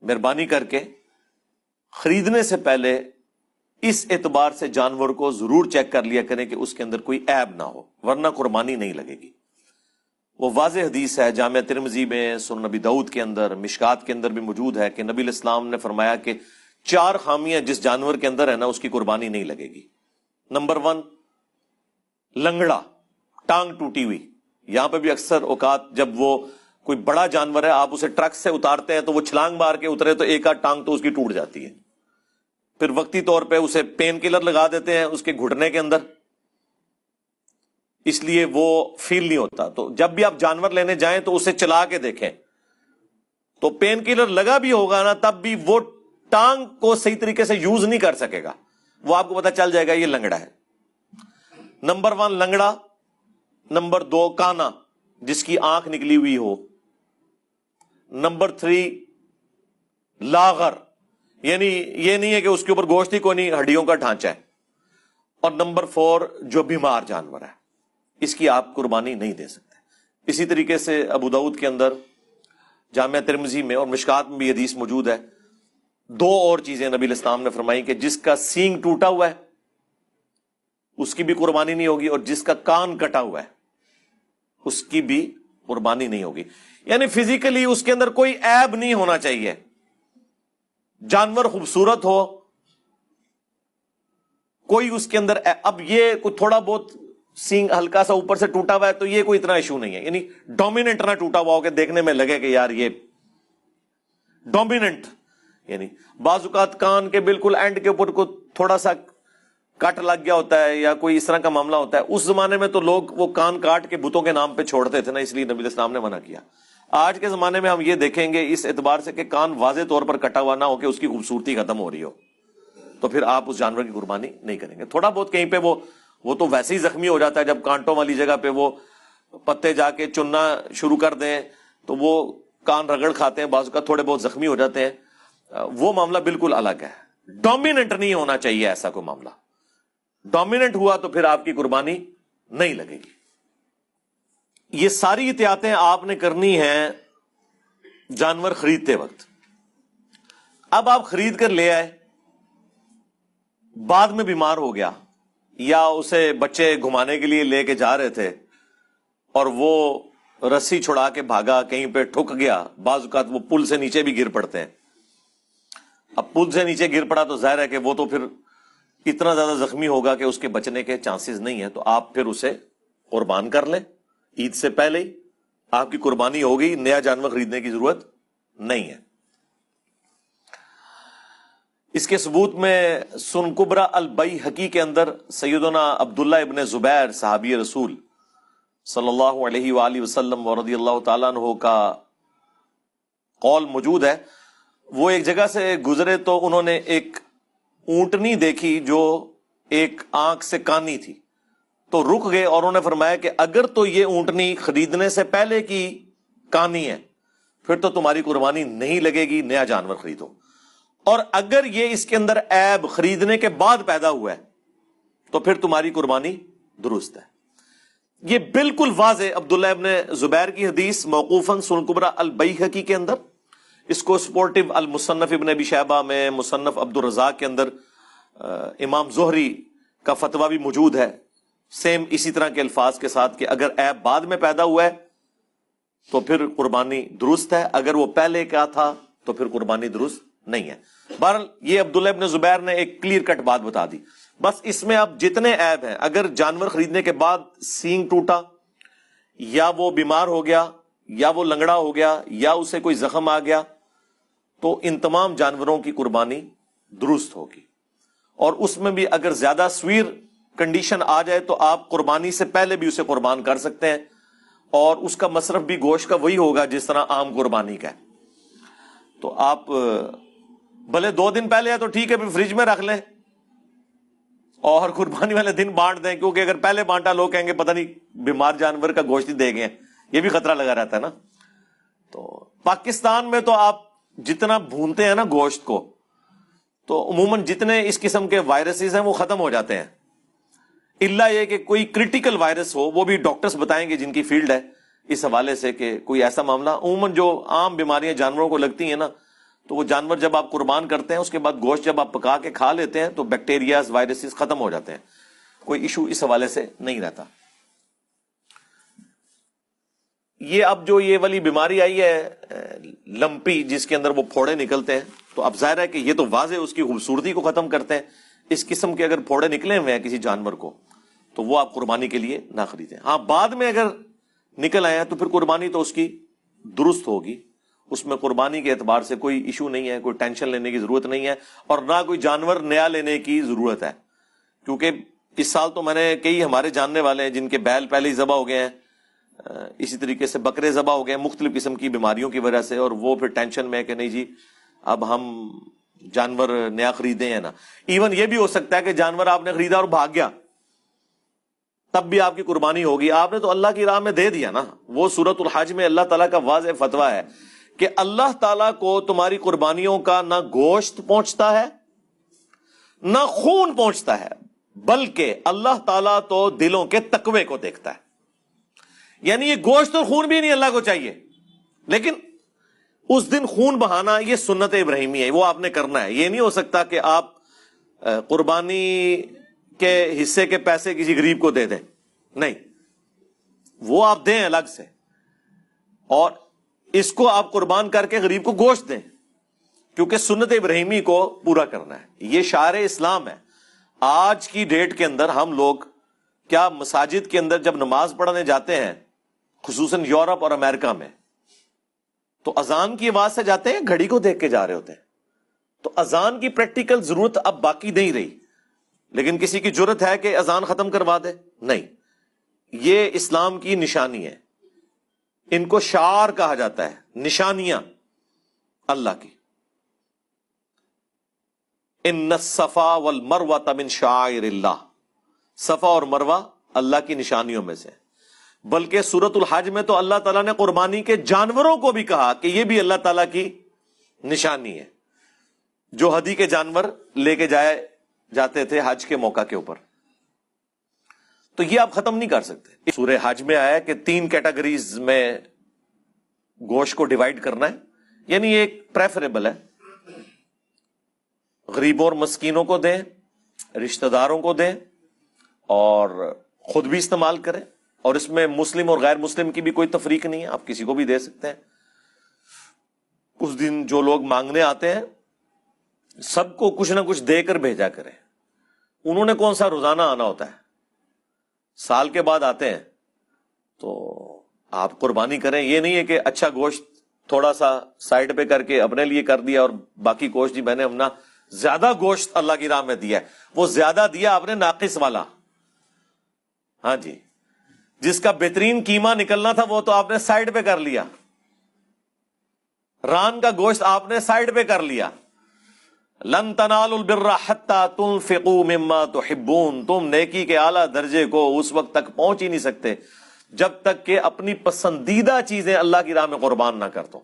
مہربانی کر کے خریدنے سے پہلے اس اعتبار سے جانور کو ضرور چیک کر لیا کریں کہ اس کے اندر کوئی عیب نہ ہو، ورنہ قربانی نہیں لگے گی۔ وہ واضح حدیث ہے، جامعہ ترمذی میں، سنن نبی داؤد کے اندر، مشکات کے اندر بھی موجود ہے کہ نبی علیہ السلام نے فرمایا کہ 4 خامیاں جس جانور کے اندر ہے نا اس کی قربانی نہیں لگے گی۔ نمبر 1، لنگڑا، ٹانگ ٹوٹی ہوئی۔ یہاں پہ بھی اکثر اوقات جب وہ کوئی بڑا جانور ہے، آپ اسے ٹرک سے اتارتے ہیں تو وہ چھلانگ مار کے اترے تو ایک آدھ ٹانگ تو اس کی ٹوٹ جاتی ہے، پھر وقتی طور پہ اسے پین کلر لگا دیتے ہیں اس کے گھٹنے کے اندر، اس لیے وہ فیل نہیں ہوتا۔ تو جب بھی آپ جانور لینے جائیں تو اسے چلا کے دیکھیں، تو پین کلر لگا بھی ہوگا نا تب بھی وہ ٹانگ کو صحیح طریقے سے یوز نہیں کر سکے گا، وہ آپ کو پتا چل جائے گا یہ لنگڑا ہے۔ نمبر 1 لنگڑا، نمبر 2 کانا جس کی آنکھ نکلی ہوئی ہو، نمبر 3 لاغر، یعنی یہ نہیں ہے کہ اس کے اوپر گوشت ہی کوئی نہیں، ہڈیوں کا ڈھانچہ ہے، اور نمبر 4 جو بیمار جانور ہے، اس کی آپ قربانی نہیں دے سکتے۔ اسی طریقے سے ابو داؤد کے اندر، جامعہ ترمذی میں اور مشکات میں بھی حدیث موجود ہے، 2 اور چیزیں نبی علیہ السلام نے فرمائی کہ جس کا سینگ ٹوٹا ہوا ہے اس کی بھی قربانی نہیں ہوگی، اور جس کا کان کٹا ہوا ہے اس کی بھی قربانی نہیں ہوگی۔ یعنی فزیکلی اس کے اندر کوئی عیب نہیں ہونا چاہیے، جانور خوبصورت ہو، کوئی اس کے اندر اب یہ کوئی تھوڑا بہت سینگ ہلکا سا اوپر سے ٹوٹا ہوا ہے تو یہ کوئی اتنا ایشو نہیں ہے، یعنی ڈومیننٹ نہ ٹوٹا ہوا ہو کہ دیکھنے میں لگے کہ یار یہ ڈومیننٹ، یعنی بعض اوقات کان کے بالکل اینڈ کے اوپر کو تھوڑا سا کٹ لگ گیا ہوتا ہے یا کوئی اس طرح کا معاملہ ہوتا ہے، اس زمانے میں تو لوگ وہ کان کاٹ کے بتوں کے نام پہ چھوڑتے تھے نا، اس لیے نبی علیہ السلام نے منع کیا۔ آج کے زمانے میں ہم یہ دیکھیں گے اس اعتبار سے کہ کان واضح طور پر کٹا ہوا نہ ہو کہ اس کی خوبصورتی ختم ہو رہی ہو، تو پھر آپ اس جانور کی قربانی نہیں کریں گے۔ تھوڑا بہت کہیں پہ وہ تو ویسے ہی زخمی ہو جاتا ہے، جب کانٹوں والی جگہ پہ وہ پتے جا کے چننا شروع کر دیں تو وہ کان رگڑ کھاتے ہیں، بعض کا تھوڑے بہت زخمی ہو جاتے ہیں، وہ معاملہ بالکل الگ ہے۔ ڈومیننٹ نہیں ہونا چاہیے ایسا کوئی معاملہ، ڈومیننٹ ہوا تو پھر آپ کی قربانی نہیں لگے گی۔ یہ ساری احتیاطیں آپ نے کرنی ہیں جانور خریدتے وقت۔ اب آپ خرید کر لے آئے، بعد میں بیمار ہو گیا، یا اسے بچے گھمانے کے لیے لے کے جا رہے تھے اور وہ رسی چھڑا کے بھاگا، کہیں پہ ٹھک گیا، بعض اوقات وہ پل سے نیچے بھی گر پڑتے ہیں۔ اب پل سے نیچے گر پڑا تو ظاہر ہے کہ وہ تو پھر اتنا زیادہ زخمی ہوگا کہ اس کے بچنے کے چانسز نہیں ہیں، تو آپ پھر اسے قربان کر لیں عید سے پہلے ہی، آپ کی قربانی ہوگی، نیا جانور خریدنے کی ضرورت نہیں ہے۔ اس کے ثبوت میں سن کبرا البیہقی کے اندر سیدنا عبداللہ ابن زبیر صحابی رسول صلی اللہ علیہ وآلہ وسلم ورضی اللہ تعالیٰ عنہ کا قول موجود ہے۔ وہ ایک جگہ سے گزرے تو انہوں نے ایک اونٹنی دیکھی جو ایک آنکھ سے کانی تھی، تو رک گئے اور انہوں نے فرمایا کہ اگر تو یہ اونٹنی خریدنے سے پہلے کی کانی ہے پھر تو تمہاری قربانی نہیں لگے گی، نیا جانور خریدو، اور اگر یہ اس کے اندر عیب خریدنے کے بعد پیدا ہوا ہے تو پھر تمہاری قربانی درست ہے۔ یہ بالکل واضح عبداللہ ابن زبیر کی حدیث موقوفاً سنن کبریٰ البیہقی کے اندر، اس کو سپورٹو المصنف ابن ابی شیبہ میں، مصنف عبد الرزاق کے اندر امام زہری کا فتویٰ بھی موجود ہے، سیم اسی طرح کے الفاظ کے ساتھ کہ اگر عیب بعد میں پیدا ہوا ہے تو پھر قربانی درست ہے، اگر وہ پہلے کا تھا تو پھر قربانی درست نہیں ہے۔ بہرحال یہ عبداللہ ابن زبیر نے ایک کلیئر کٹ بات بتا دی۔ بس اس میں اب جتنے عیب ہیں، اگر جانور خریدنے کے بعد سینگ ٹوٹا، یا وہ بیمار ہو گیا، یا وہ لنگڑا ہو گیا، یا اسے کوئی زخم آ گیا، تو ان تمام جانوروں کی قربانی درست ہوگی۔ اور اس میں بھی اگر زیادہ سویر کنڈیشن آ جائے تو آپ قربانی سے پہلے بھی اسے قربان کر سکتے ہیں، اور اس کا مصرف بھی گوشت کا وہی ہوگا جس طرح عام قربانی کا ہے۔ تو آپ بھلے 2 دن پہلے ہے تو ٹھیک ہے، پھر فریج میں رکھ لیں اور قربانی والے دن بانٹ دیں، کیونکہ اگر پہلے بانٹا لوگ کہیں گے پتہ نہیں بیمار جانور کا گوشت ہی دے گئے، یہ بھی خطرہ لگا رہتا ہے نا۔ تو پاکستان میں تو آپ جتنا بھونتے ہیں نا گوشت کو، تو عموماً جتنے اس قسم کے وائرسز ہیں وہ ختم ہو جاتے ہیں، الا یہ کہ کوئی کریٹیکل وائرس ہو، وہ بھی ڈاکٹرز بتائیں گے جن کی فیلڈ ہے اس حوالے سے کہ کوئی ایسا معاملہ، عموماً جو عام بیماریاں جانوروں کو لگتی ہیں نا تو وہ جانور جب آپ قربان کرتے ہیں اس کے بعد گوشت جب آپ پکا کے کھا لیتے ہیں تو بیکٹیریاز وائرسز ختم ہو جاتے ہیں، کوئی ایشو اس حوالے سے نہیں رہتا۔ یہ اب جو یہ والی بیماری آئی ہے لمپی، جس کے اندر وہ پھوڑے نکلتے ہیں، تو اب ظاہر ہے کہ یہ تو واضح اس کی خوبصورتی کو ختم کرتے ہیں۔ اس قسم کے اگر پھوڑے نکلے ہوئے ہیں کسی جانور کو تو وہ آپ قربانی کے لیے نہ خریدیں۔ ہاں بعد میں اگر نکل آئے ہیں تو پھر قربانی تو اس کی درست ہوگی، اس میں قربانی کے اعتبار سے کوئی ایشو نہیں ہے، کوئی ٹینشن لینے کی ضرورت نہیں ہے، اور نہ کوئی جانور نیا لینے کی ضرورت ہے، کیونکہ اس سال تو میں نے کئی ہمارے جاننے والے ہیں جن کے بیل پہلے ہی ذبح ہو گئے ہیں، اسی طریقے سے بکرے ذبح ہو گئے ہیں مختلف قسم کی بیماریوں کی وجہ سے، اور وہ پھر ٹینشن میں ہے کہ نہیں جی اب ہم جانور نیا خریدیں ہیں نا۔ ایون یہ بھی ہو سکتا ہے کہ جانور آپ نے خریدا اور بھاگ گیا، تب بھی آپ کی قربانی ہوگی، آپ نے تو اللہ کی راہ میں دے دیا نا۔ وہ سورۃ الحج میں اللہ تعالیٰ کا واضح فتویٰ ہے کہ اللہ تعالیٰ کو تمہاری قربانیوں کا نہ گوشت پہنچتا ہے نہ خون پہنچتا ہے، بلکہ اللہ تعالیٰ تو دلوں کے تقوی کو دیکھتا ہے۔ یعنی یہ گوشت اور خون بھی نہیں اللہ کو چاہیے، لیکن اس دن خون بہانا یہ سنت ابراہیمی ہے، وہ آپ نے کرنا ہے۔ یہ نہیں ہو سکتا کہ آپ قربانی کے حصے کے پیسے کسی غریب کو دے دیں، نہیں، وہ آپ دیں الگ سے، اور اس کو آپ قربان کر کے غریب کو گوشت دیں، کیونکہ سنت ابراہیمی کو پورا کرنا ہے۔ یہ شعار اسلام ہے۔ آج کی ڈیٹ کے اندر ہم لوگ کیا مساجد کے اندر جب نماز پڑھنے جاتے ہیں، خصوصاً یورپ اور امریکہ میں، تو اذان کی آواز سے جاتے ہیں، گھڑی کو دیکھ کے جا رہے ہوتے ہیں۔ تو اذان کی پریکٹیکل ضرورت اب باقی نہیں رہی، لیکن کسی کی جرت ہے کہ اذان ختم کروا دے؟ نہیں، یہ اسلام کی نشانی ہے، ان کو شعار کہا جاتا ہے، نشانیاں اللہ کی۔ ان الصفا والمروہ من شعائر اللہ، صفا اور مروہ اللہ کی نشانیوں میں سے۔ بلکہ سورۃ الحج میں تو اللہ تعالیٰ نے قربانی کے جانوروں کو بھی کہا کہ یہ بھی اللہ تعالیٰ کی نشانی ہے، جو ہدی کے جانور لے کے جاتے تھے حج کے موقع کے اوپر۔ تو یہ آپ ختم نہیں کر سکتے۔ سورہ حج میں آیا کہ 3 کیٹیگریز میں گوشت کو ڈیوائیڈ کرنا ہے، یعنی یہ ایک پریفریبل ہے، غریبوں اور مسکینوں کو دیں، رشتہ داروں کو دیں، اور خود بھی استعمال کریں، اور اس میں مسلم اور غیر مسلم کی بھی کوئی تفریق نہیں ہے، آپ کسی کو بھی دے سکتے ہیں۔ اس دن جو لوگ مانگنے آتے ہیں سب کو کچھ نہ کچھ دے کر بھیجا کریں۔ انہوں نے کون سا روزانہ آنا ہوتا ہے، سال کے بعد آتے ہیں، تو آپ قربانی کریں۔ یہ نہیں ہے کہ اچھا گوشت تھوڑا سا سائڈ پہ کر کے اپنے لیے کر دیا اور باقی گوشت جی میں نے اپنا زیادہ گوشت اللہ کی راہ میں دیا ہے، وہ زیادہ دیا آپ نے ناقص والا، ہاں جی، جس کا بہترین قیمہ نکلنا تھا وہ تو آپ نے سائڈ پہ کر لیا، ران کا گوشت آپ نے سائڈ پہ کر لیا۔ لن تنالوا البر حتى تنفقوا مما تحبون، تم نیکی کے اعلیٰ درجے کو اس وقت تک پہنچ ہی نہیں سکتے جب تک کہ اپنی پسندیدہ چیزیں اللہ کی راہ میں قربان نہ کر دو۔